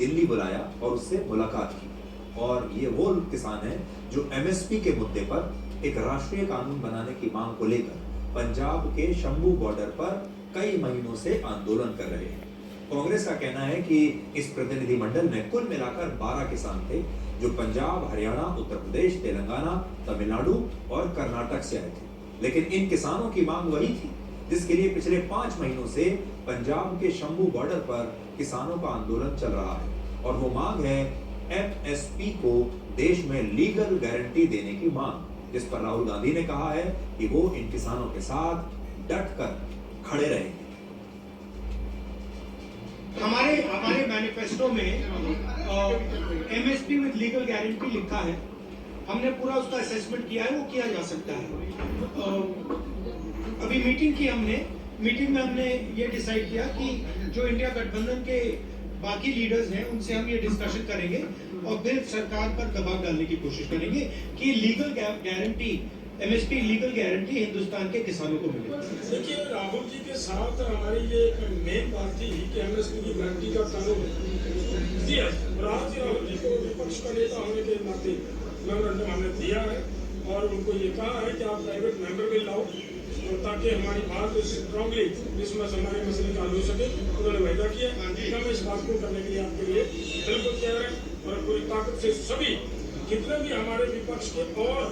दिल्ली बुलाया और उससे मुलाकात की। और ये वो किसान हैं जो एमएसपी के मुद्दे पर एक राष्ट्रीय कानून बनाने की मांग को लेकर पंजाब के शंभू बॉर्डर पर कई महीनों से आंदोलन कर रहे हैं। कांग्रेस का कहना है कि इस प्रतिनिधिमंडल में कुल मिलाकर 12 किसान थे जो पंजाब, हरियाणा, उत्तर प्रदेश, तेलंगाना, तमिलनाडु और कर्नाटक से आए थे। लेकिन इन किसानों की मांग वही थी जिसके लिए पिछले 5 महीनों से पंजाब के शंभू बॉर्डर पर किसानों का आंदोलन चल रहा है। और वो मांग है एमएसपी को देश में लीगल गारंटी देने की मांग, जिस पर राहुल गांधी ने कहा है कि वो इन किसानों के साथ डट कर खड़े रहेंगे। हमारे मैनिफेस्टो में एमएसपी विद लीगल गारंटी लिखा है। हमने पूरा उसका असेसमेंट किया है, वो किया जा सकता है। अभी मीटिंग में हमने ये डिसाइड किया कि जो इंडिया गठबंधन के बाकी लीडर्स हैं उनसे हम ये डिस्कशन करेंगे और फिर सरकार पर दबाव डालने की कोशिश करेंगे कि legal guarantee, MSP legal guarantee Hindustan के किसानों को मिले। देखिए, राहुल जी के साथ हमारी ये मेन बात थी कि एमएसपी की गारंटी का कानून दिया। राहुल जी को विपक्ष का नेता होने के नाते मेमोरेंडम हमने दिया है और उनको ये कहा है कि आप प्राइवेट मेंबर बिल लाओ और ताकि हमारी बात स्ट्रांगली इसमें हमारे मसले का हल हो सके। उन्होंने वायदा किया कि हम इस बात को करने के लिए आपके लिए बिल्कुल तैयार हैं और पूरी ताकत से सभी जितने भी हमारे विपक्ष के और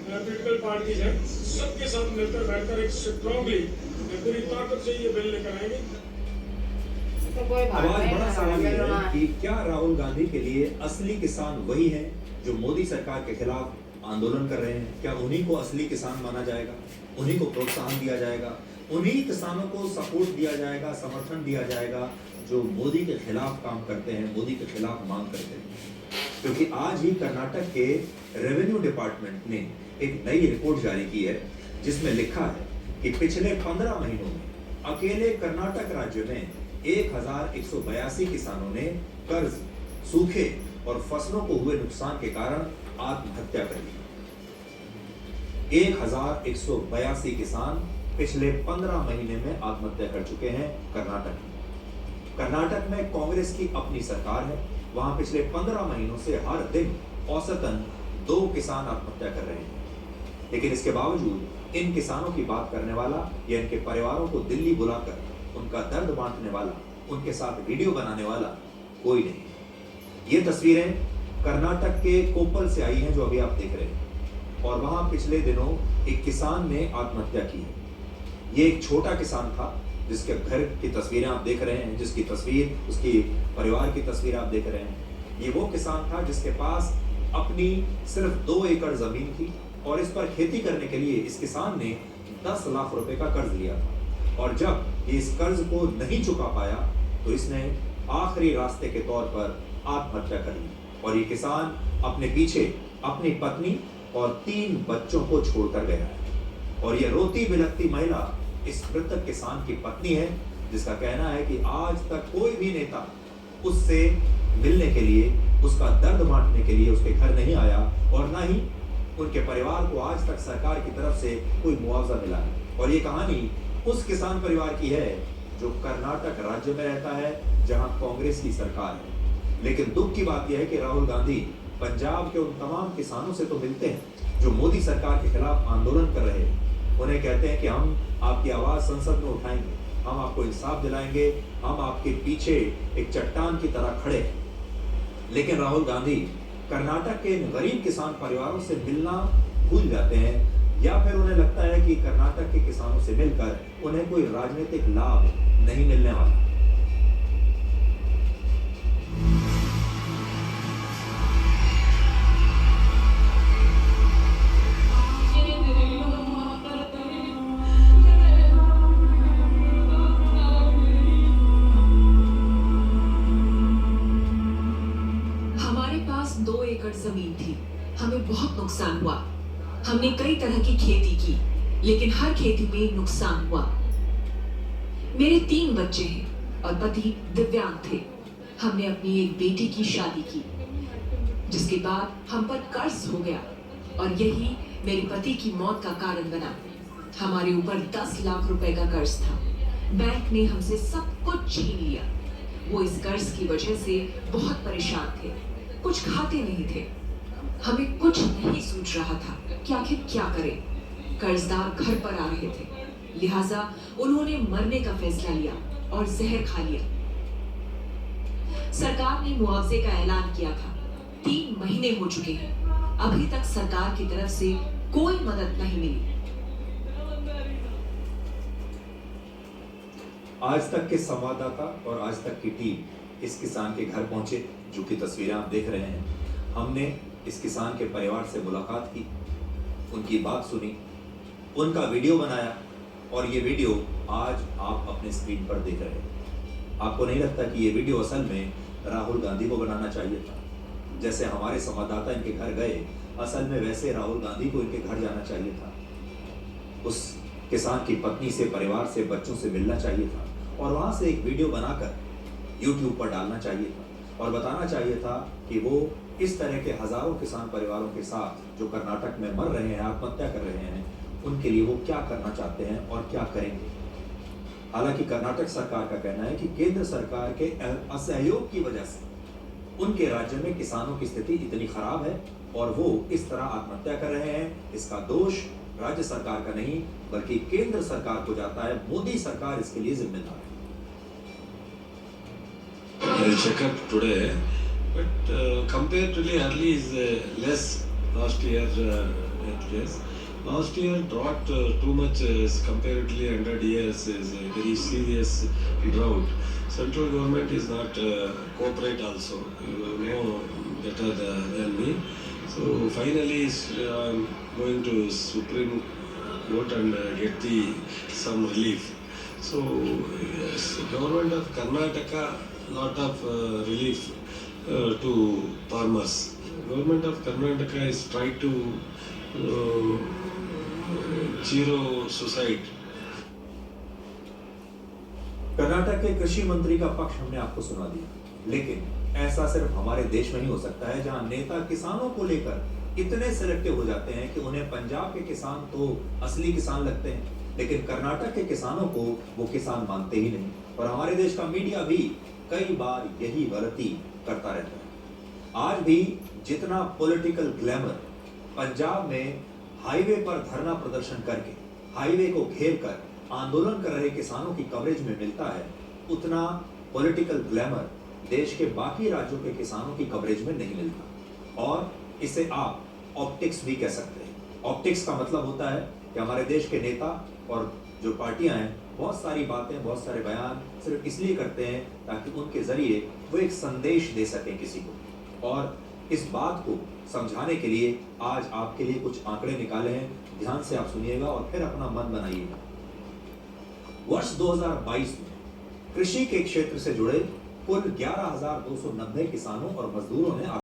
पॉलिटिकल पार्टीज हैं सबके साथ मिलकर बैठकर एक स्ट्रांगली पूरी ताकत से ये बिल लेकर आएंगे। आवाज बड़ा सवाल ये है कि क्या राहुल गांधी के लिए असली किसान वही हैं जो मोदी सरकार के खिलाफ आंदोलन कर रहे हैं? क्या उन्हीं को असली किसान माना जाएगा? उन्हीं को प्रोत्साहन दिया जाएगा? उन्हीं किसानों को सपोर्ट दिया जाएगा, समर्थन दिया जाएगा जो मोदी के खिलाफ काम करते हैं, मोदी के खिलाफ मांग करते हैं? क्योंकि आज ही कर्नाटक के रेवेन्यू डिपार्टमेंट ने एक नई रिपोर्ट जारी की है जिसमें लिखा है कि पिछले 15 महीनों में अकेले कर्नाटक राज्य में 1182 किसानों ने कर्ज, सूखे और फसलों को हुए नुकसान के कारण आत्महत्या कर ली। 1182 किसान पिछले 15 महीने में आत्महत्या कर चुके हैं कर्नाटक में। कर्नाटक में कांग्रेस की अपनी सरकार है, वहां पिछले 15 महीनों से हर दिन औसतन 2 किसान आत्महत्या कर रहे हैं। लेकिन इसके बावजूद इन किसानों की बात करने वाला या इनके परिवारों को दिल्ली बुलाकर उनका दर्द बांटने वाला, उनके साथ वीडियो बनाने वाला कोई नहीं। ये तस्वीरें कर्नाटक के कोप्पल से आई हैं जो अभी आप देख रहे हैं। और वहां पिछले दिनों एक किसान ने आत्महत्या की है। ये एक छोटा किसान था जिसके घर की तस्वीरें आप देख रहे हैं, जिसकी तस्वीर, उसकी परिवार की तस्वीर आप देख रहे हैं। ये वो किसान था जिसके पास अपनी सिर्फ 2 एकड़ जमीन थी और इस पर खेती करने के लिए इस किसान ने 10 लाख रुपए का कर्ज लिया था। और जब ये इस कर्ज को नहीं चुका पाया तो इसने आखिरी रास्ते के तौर पर आत्महत्या कर ली। और ये किसान अपने पीछे अपनी पत्नी और 3 बच्चों को छोड़कर गया है। और ये रोती बिलखती महिला इस मृतक किसान की पत्नी है, जिसका कहना है कि आज तक कोई भी नेता उससे मिलने के लिए, उसका दर्द बांटने के लिए उसके घर नहीं आया और ना ही उनके परिवार को आज तक सरकार की तरफ से कोई मुआवजा मिला है। और ये कहानी उस किसान परिवार की है जो कर्नाटक राज्य में रहता है जहां कांग्रेस की सरकार है। लेकिन दुख की बात यह है कि राहुल गांधी पंजाब के उन तमाम किसानों से तो मिलते हैं जो मोदी सरकार के खिलाफ आंदोलन कर रहे हैं। उन्हें कहते हैं कि हम आपकी आवाज संसद में उठाएंगे, हम आपको इंसाफ दिलाएंगे, हम आपके पीछे एक चट्टान की तरह खड़े हैं। लेकिन राहुल गांधी कर्नाटक के गरीब किसान परिवारों से मिलना भूल जाते हैं, या फिर उन्हें लगता है कि कर्नाटक के किसानों से मिलकर उन्हें कोई राजनीतिक लाभ नहीं मिलने वाला। हमारे पास 2 एकड़ जमीन थी, हमें बहुत नुकसान हुआ। हमने कई तरह की खेती की, लेकिन हर खेती में नुकसान हुआ। मेरे 3 बच्चे हैं और पति दिव्यांग थे। हमने अपनी एक बेटी की शादी की, जिसके बाद हम पर कर्ज हो गया और यही मेरे पति की मौत का कारण बना। हमारे ऊपर 10 लाख रुपए का कर्ज था। बैंक ने हमसे सब कुछ छीन लिया वो इस कर्ज की वजह से बहुत परेशान थे, कुछ खाते नहीं थे। हमें कुछ नहीं सूझ रहा था कि आखिर क्या करें। कर्जदार घर पर आ रहे थे, लिहाजा उन्होंने मरने का फैसला लिया और जहर खा लिया। सरकार ने मुआवजे का ऐलान किया था। 3 महीने हो चुके हैं, अभी तक सरकार की तरफ से कोई मदद नहीं मिली। आज तक के संवाददाता और आज तक की टीम इस किसान के घर पहुंचे, जो की तस्वीरें आप देख रहे हैं। हमने इस किसान के परिवार से मुलाकात की, उनकी बात सुनी, उनका वीडियो बनाया और ये वीडियो आज आप अपने स्क्रीन पर देख रहे हैं। आपको नहीं लगता कि ये वीडियो असल में राहुल गांधी को बनाना चाहिए था? जैसे हमारे संवाददाता इनके घर गए, असल में वैसे राहुल गांधी को इनके घर जाना चाहिए था। उस किसान की पत्नी से, परिवार से, बच्चों से मिलना चाहिए था और वहां से एक वीडियो बनाकर YouTube पर डालना चाहिए था और बताना चाहिए था कि वो इस तरह के हजारों किसान परिवारों के साथ जो कर्नाटक में मर रहे हैं, आत्महत्या कर रहे हैं, उनके लिए वो क्या करना चाहते हैं और क्या करेंगे। हालांकि कर्नाटक सरकार का कहना है कि केंद्र सरकार के असहयोग की वजह से उनके राज्य में किसानों की स्थिति इतनी खराब है और वो इस तरह आत्महत्या कर रहे हैं। इसका दोष राज्य सरकार का नहीं बल्कि केंद्र सरकार को जाता है। मोदी सरकार इसके लिए जिम्मेदार है। I'll check up today, but comparatively early is less last year. Yes. Last year drought too much comparatively 100 years is a very serious drought. Central government is not cooperate also. You know better than me. So finally I'm going to Supreme Court and get some relief. So yes, government of Karnataka lot of relief to farmers. Government of Karnataka is trying to zero suicide. Karnataka के कृषि मंत्री का पक्ष हमने आपको सुना दिया, लेकिन ऐसा सिर्फ हमारे देश में ही हो सकता है, जहां नेता किसानों को लेकर इतने सिलेक्टिव हो जाते हैं कि उन्हें पंजाब के किसान तो असली किसान लगते हैं, लेकिन कर्नाटक के किसानों को वो किसान मानते ही नहीं। और हमारे देश का मीडिया भी कई बार यही गलती करता रहता है। आज भी जितना पॉलिटिकल ग्लैमर पंजाब में हाईवे पर धरना प्रदर्शन करके, हाईवे को घेर कर आंदोलन कर रहे किसानों की कवरेज में मिलता है, उतना पॉलिटिकल ग्लैमर देश के बाकी राज्यों के किसानों की कवरेज में नहीं मिलता। और इसे आप ऑप्टिक्स भी कह सकते हैं। ऑप्टिक्स का मतलब होता है कि हमारे देश के नेता और जो पार्टियां हैं बहुत सारी बातें, बहुत सारे बयान सिर्फ इसलिए करते हैं ताकि उनके जरिए वो एक संदेश दे सकें किसी को। और इस बात को समझाने के लिए आज आपके लिए कुछ आंकड़े निकाले हैं, ध्यान से आप सुनिएगा और फिर अपना मन बनाइएगा। वर्ष 2022 में कृषि के क्षेत्र से जुड़े कुल 11,290 किसानों और मजदूरों ने